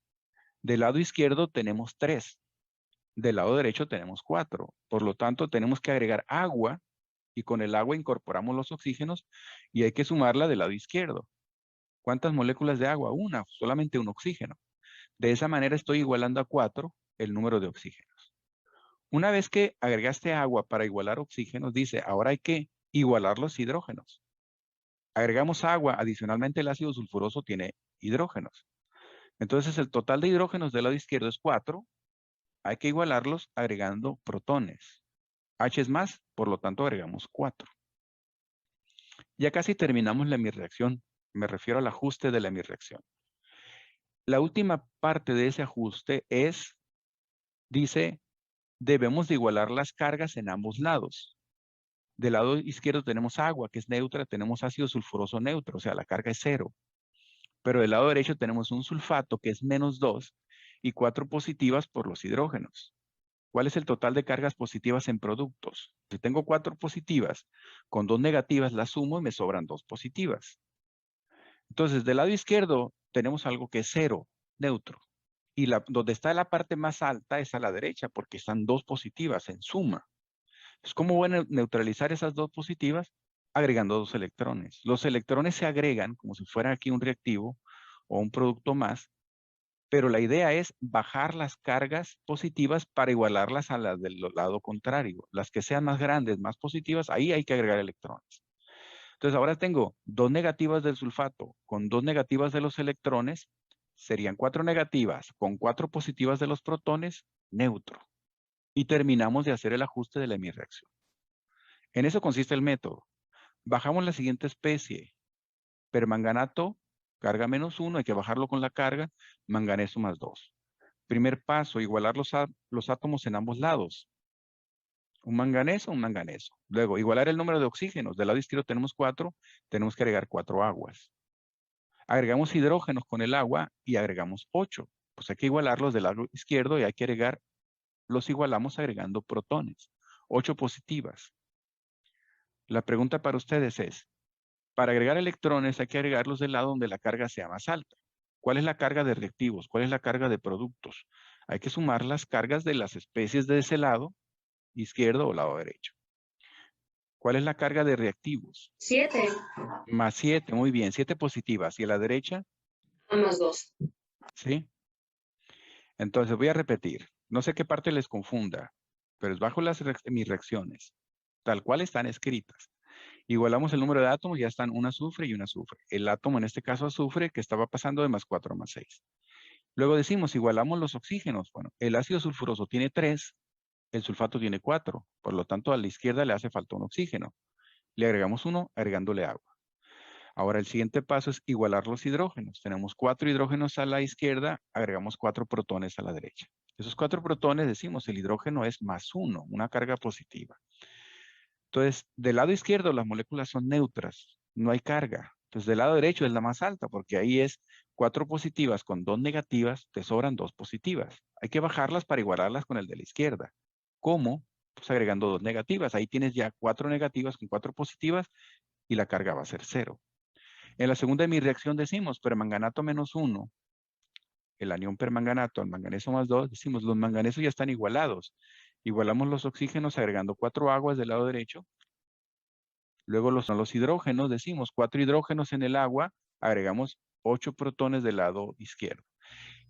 Del lado izquierdo tenemos 3. Del lado derecho tenemos 4. Por lo tanto, tenemos que agregar agua y con el agua incorporamos los oxígenos y hay que sumarla del lado izquierdo. ¿Cuántas moléculas de agua? Una, solamente un oxígeno. De esa manera estoy igualando a 4 el número de oxígenos. Una vez que agregaste agua para igualar oxígenos, dice, ahora hay que igualar los hidrógenos. Agregamos agua, adicionalmente el ácido sulfuroso tiene hidrógenos. Entonces el total de hidrógenos del lado izquierdo es 4. Hay que igualarlos agregando protones. H es más, por lo tanto agregamos 4. Ya casi terminamos la hemireacción. Me refiero al ajuste de la hemireacción. La última parte de ese ajuste dice, debemos de igualar las cargas en ambos lados. Del lado izquierdo tenemos agua, que es neutra, tenemos ácido sulfuroso neutro, o sea, la carga es 0. Pero del lado derecho tenemos un sulfato, que es menos 2, y 4 positivas por los hidrógenos. ¿Cuál es el total de cargas positivas en productos? Si tengo 4 positivas, con 2 negativas las sumo y me sobran 2 positivas. Entonces, del lado izquierdo tenemos algo que es 0, neutro. Y donde está la parte más alta es a la derecha, porque están 2 positivas en suma. Entonces, ¿cómo voy a neutralizar esas 2 positivas? Agregando 2 electrones. Los electrones se agregan como si fuera aquí un reactivo o un producto más, pero la idea es bajar las cargas positivas para igualarlas a las del lado contrario. Las que sean más grandes, más positivas, ahí hay que agregar electrones. Entonces ahora tengo 2 negativas del sulfato con 2 negativas de los electrones, serían 4 negativas con 4 positivas de los protones, neutro. Y terminamos de hacer el ajuste de la hemireacción. En eso consiste el método. Bajamos la siguiente especie. Permanganato, carga menos 1, hay que bajarlo con la carga, manganeso más 2. Primer paso, igualar los átomos en ambos lados. Un manganeso. Luego, igualar el número de oxígenos. Del lado izquierdo tenemos 4, tenemos que agregar 4 aguas. Agregamos hidrógenos con el agua y agregamos 8. Pues hay que igualarlos del lado izquierdo y hay que los igualamos agregando protones. 8 positivas. La pregunta para ustedes es, para agregar electrones hay que agregarlos del lado donde la carga sea más alta. ¿Cuál es la carga de reactivos? ¿Cuál es la carga de productos? Hay que sumar las cargas de las especies de ese lado, izquierdo o lado derecho. ¿Cuál es la carga de reactivos? 7. Más 7, muy bien, 7 positivas. ¿Y a la derecha? Más 2. ¿Sí? Entonces voy a repetir. No sé qué parte les confunda, pero es bajo mis reacciones, tal cual están escritas. Igualamos el número de átomos, ya están un azufre y un azufre. El átomo, en este caso azufre, que estaba pasando de más 4 a más 6. Luego decimos, igualamos los oxígenos. Bueno, el ácido sulfuroso tiene 3, el sulfato tiene 4. Por lo tanto, a la izquierda le hace falta un oxígeno. Le agregamos 1, agregándole agua. Ahora el siguiente paso es igualar los hidrógenos. Tenemos 4 hidrógenos a la izquierda, agregamos 4 protones a la derecha. Esos 4 protones, decimos, el hidrógeno es +1, una carga positiva. Entonces, del lado izquierdo las moléculas son neutras, no hay carga. Entonces, del lado derecho es la más alta, porque ahí es 4 positivas con 2 negativas, te sobran 2 positivas. Hay que bajarlas para igualarlas con el de la izquierda. ¿Cómo? Pues agregando 2 negativas. Ahí tienes ya 4 negativas con 4 positivas y la carga va a ser 0. En la segunda de mi reacción decimos permanganato -1, el anión permanganato al manganeso +2, decimos los manganesos ya están igualados. Igualamos los oxígenos agregando 4 aguas del lado derecho. Luego los hidrógenos, decimos 4 hidrógenos en el agua, agregamos 8 protones del lado izquierdo.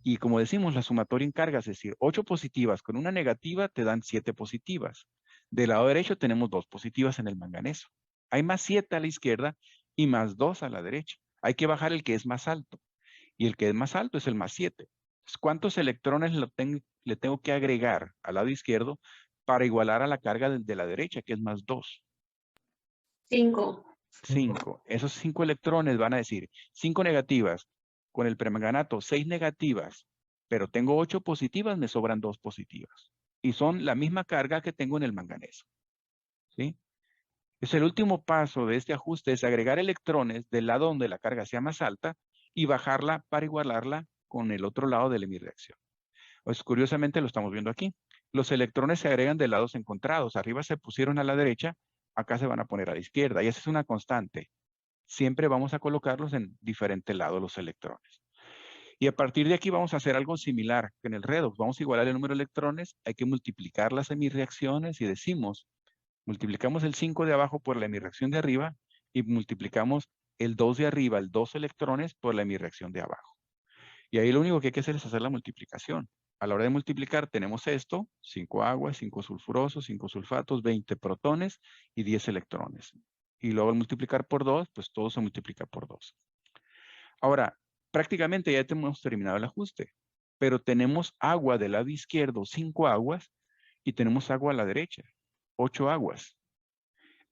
Y como decimos, la sumatoria en cargas, es decir, 8 positivas con una negativa te dan 7 positivas. Del lado derecho tenemos 2 positivas en el manganeso. Hay +7 a la izquierda y +2 a la derecha. Hay que bajar el que es más alto. Y el que es más alto es el +7. Entonces, ¿cuántos electrones le tengo que agregar al lado izquierdo para igualar a la carga de la derecha, que es +2? 5. 5. Esos 5 electrones van a decir 5 negativas. Con el permanganato, 6 negativas, pero tengo 8 positivas, me sobran 2 positivas. Y son la misma carga que tengo en el manganeso. ¿Sí? Es el último paso de este ajuste, es agregar electrones del lado donde la carga sea más alta y bajarla para igualarla con el otro lado de mi reacción. Pues curiosamente lo estamos viendo aquí. Los electrones se agregan de lados encontrados. Arriba se pusieron a la derecha, acá se van a poner a la izquierda. Y esa es una constante. Siempre vamos a colocarlos en diferente lado los electrones. Y a partir de aquí vamos a hacer algo similar que en el redox. Vamos a igualar el número de electrones, hay que multiplicar las hemirreacciones y decimos, multiplicamos el 5 de abajo por la hemirreacción de arriba y multiplicamos el 2 de arriba, el 2 electrones por la hemirreacción de abajo. Y ahí lo único que hay que hacer es hacer la multiplicación. A la hora de multiplicar tenemos esto, 5 aguas, 5 sulfurosos, 5 sulfatos, 20 protones y 10 electrones. Y luego al multiplicar por 2, pues todo se multiplica por 2. Ahora, prácticamente ya hemos terminado el ajuste, pero tenemos agua del lado izquierdo, 5 aguas, y tenemos agua a la derecha, 8 aguas.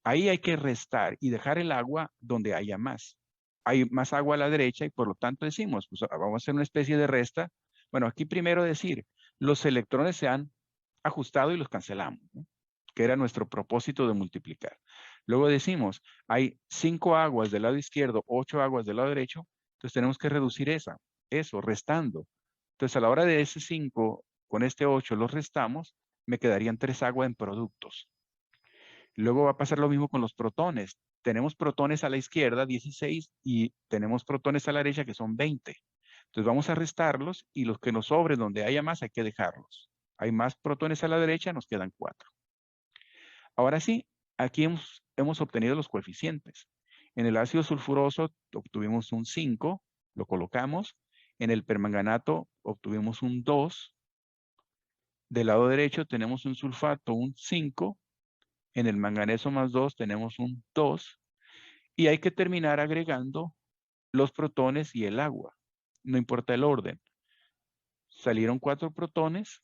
Ahí hay que restar y dejar el agua donde haya más. Hay más agua a la derecha y por lo tanto decimos, pues vamos a hacer una especie de resta. Bueno, aquí primero decir, los electrones se han ajustado y los cancelamos, ¿no? Que era nuestro propósito de multiplicar. Luego decimos, hay 5 aguas del lado izquierdo, 8 aguas del lado derecho, entonces tenemos que reducir eso, restando. Entonces a la hora de ese 5, con este 8 los restamos, me quedarían 3 aguas en productos. Luego va a pasar lo mismo con los protones. Tenemos protones a la izquierda, 16, y tenemos protones a la derecha, que son 20. Entonces vamos a restarlos y los que nos sobren, donde haya más, hay que dejarlos. Hay más protones a la derecha, nos quedan 4. Ahora sí, aquí hemos obtenido los coeficientes. En el ácido sulfuroso obtuvimos un 5, lo colocamos. En el permanganato obtuvimos un 2. Del lado derecho tenemos un sulfato, un 5. En el manganeso +2 tenemos un 2. Y hay que terminar agregando los protones y el agua. No importa el orden. Salieron 4 protones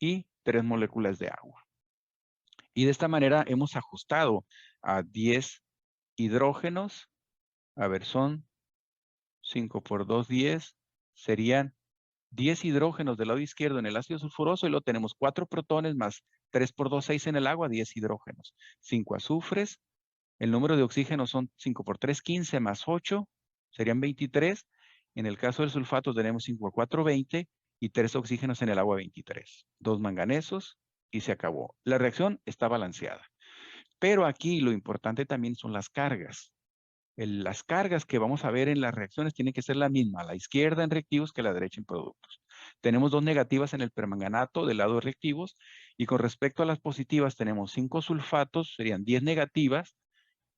y 3 moléculas de agua. Y de esta manera hemos ajustado a 10 hidrógenos. A ver, son 5 por 2, 10. Serían 10 hidrógenos del lado izquierdo en el ácido sulfuroso y luego tenemos 4 protones más 3 por 2, 6 en el agua, 10 hidrógenos. 5 azufres. El número de oxígenos son 5 por 3, 15 más 8. Serían 23. En el caso del sulfato tenemos 5 por 4, 20 y 3 oxígenos en el agua, 23. 2 manganesos y se acabó. La reacción está balanceada. Pero aquí lo importante también son las cargas. Las cargas que vamos a ver en las reacciones tienen que ser la misma, a la izquierda en reactivos que a la derecha en productos. Tenemos 2 negativas en el permanganato del lado de reactivos y con respecto a las positivas tenemos 5 sulfatos, serían 10 negativas,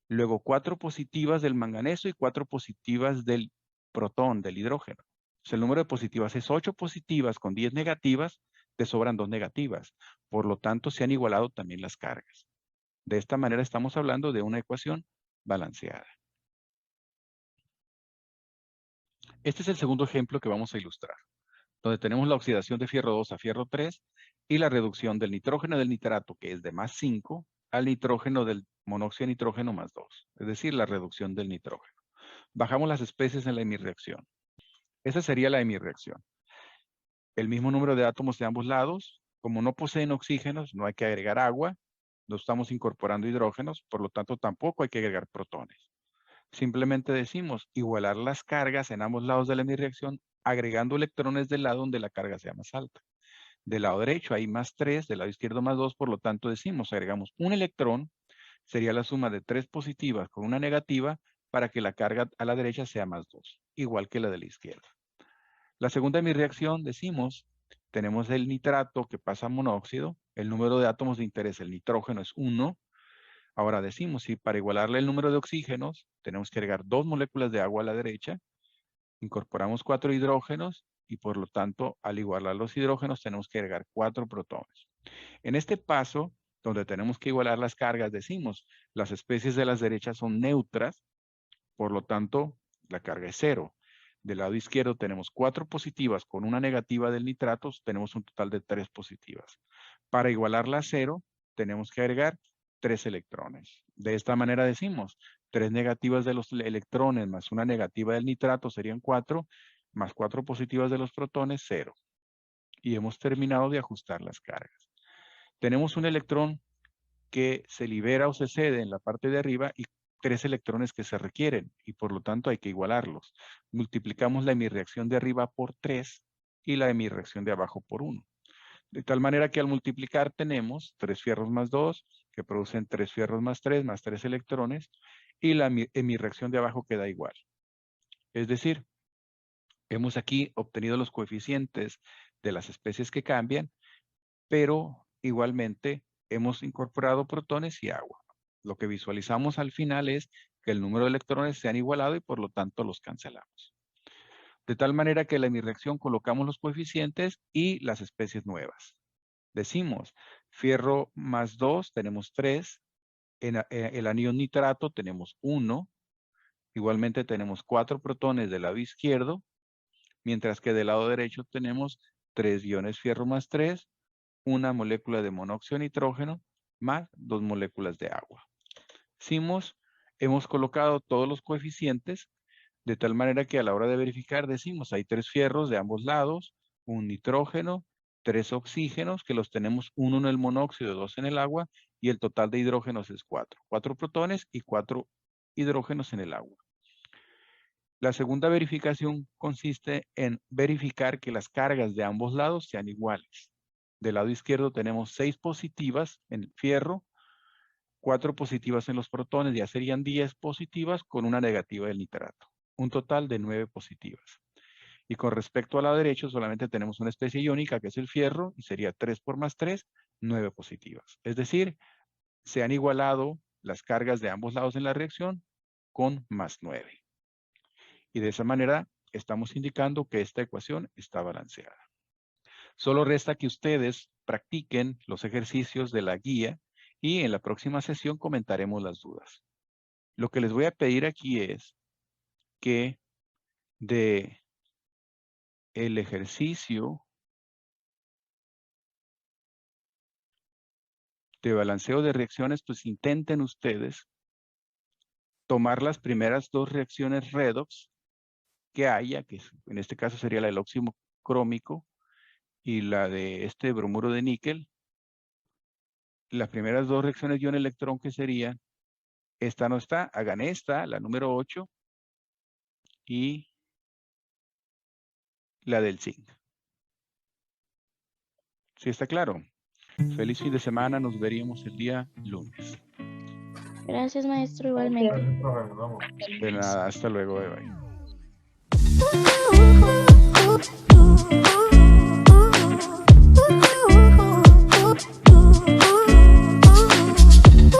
luego 4 positivas del manganeso y 4 positivas del protón, del hidrógeno. Entonces, el número de positivas es 8 positivas con 10 negativas, te sobran 2 negativas. Por lo tanto, se han igualado también las cargas. De esta manera estamos hablando de una ecuación balanceada. Este es el segundo ejemplo que vamos a ilustrar. donde tenemos la oxidación de fierro 2 a fierro 3 y la reducción del nitrógeno del nitrato, que es de más 5, al nitrógeno del monóxido de nitrógeno más 2, es decir, la reducción del nitrógeno. Bajamos las especies en la hemirreacción. Esa sería la hemirreacción. El mismo número de átomos de ambos lados. Como no poseen oxígenos, no hay que agregar agua. No estamos incorporando hidrógenos, por lo tanto tampoco hay que agregar protones. Simplemente decimos igualar las cargas en ambos lados de la hemirreacción, agregando electrones del lado donde la carga sea más alta. Del lado derecho hay más 3, del lado izquierdo más 2, por lo tanto decimos, agregamos un electrón, sería la suma de 3 positivas con una negativa para que la carga a la derecha sea más 2, igual que la de la izquierda. La segunda hemirreacción decimos, tenemos el nitrato que pasa a monóxido, el número de átomos de interés, el nitrógeno es 1. Ahora decimos, si para igualarle el número de oxígenos, tenemos que agregar 2 moléculas de agua a la derecha, incorporamos 4 hidrógenos y por lo tanto, al igualar los hidrógenos, tenemos que agregar 4 protones. En este paso, donde tenemos que igualar las cargas, decimos, las especies de las derechas son neutras, por lo tanto, la carga es 0. Del lado izquierdo tenemos 4 positivas con una negativa del nitrato, tenemos un total de 3 positivas. Para igualarla a 0, tenemos que agregar 3 electrones. De esta manera decimos, 3 negativas de los electrones más una negativa del nitrato serían 4, más 4 positivas de los protones, 0. Y hemos terminado de ajustar las cargas. Tenemos un electrón que se libera o se cede en la parte de arriba y 3 electrones que se requieren y por lo tanto hay que igualarlos. Multiplicamos la hemirreacción de arriba por 3 y la hemirreacción de abajo por 1. De tal manera que al multiplicar tenemos 3 fierros más 2 que producen 3 fierros más 3 electrones y la hemirreacción de abajo queda igual. Es decir, hemos aquí obtenido los coeficientes de las especies que cambian, pero igualmente hemos incorporado protones y agua. Lo que visualizamos al final es que el número de electrones se han igualado y por lo tanto los cancelamos. De tal manera que en la hemirreacción colocamos los coeficientes y las especies nuevas. Decimos, fierro más 2 tenemos 3, en el anión nitrato tenemos 1, igualmente tenemos 4 protones del lado izquierdo, mientras que del lado derecho tenemos 3 iones fierro más 3, una molécula de monóxido de nitrógeno, más 2 moléculas de agua. Hemos colocado todos los coeficientes de tal manera que a la hora de verificar decimos hay 3 fierros de ambos lados, un nitrógeno, 3 oxígenos que los tenemos 1 en el monóxido, 2 en el agua y el total de hidrógenos es 4. 4 protones y 4 hidrógenos en el agua. La segunda verificación consiste en verificar que las cargas de ambos lados sean iguales. Del lado izquierdo tenemos 6 positivas en el fierro, 4 positivas en los protones, ya serían 10 positivas con una negativa del nitrato. Un total de 9 positivas. Y con respecto al lado derecho solamente tenemos una especie iónica que es el fierro y sería 3 por más 3, 9 positivas. Es decir, se han igualado las cargas de ambos lados en la reacción con más 9. Y de esa manera estamos indicando que esta ecuación está balanceada. Solo resta que ustedes practiquen los ejercicios de la guía y en la próxima sesión comentaremos las dudas. Lo que les voy a pedir aquí es que de el ejercicio de balanceo de reacciones, pues intenten ustedes tomar las primeras 2 reacciones redox que haya, que en este caso sería la del óxido crómico y la de este bromuro de níquel. Las primeras 2 reacciones ion-electrón que serían, esta no está, hagan esta, la número 8, y la del zinc. ¿Sí está claro? Feliz fin de semana, nos veríamos el día lunes. Gracias, maestro, igualmente. De nada, hasta luego, bye bye.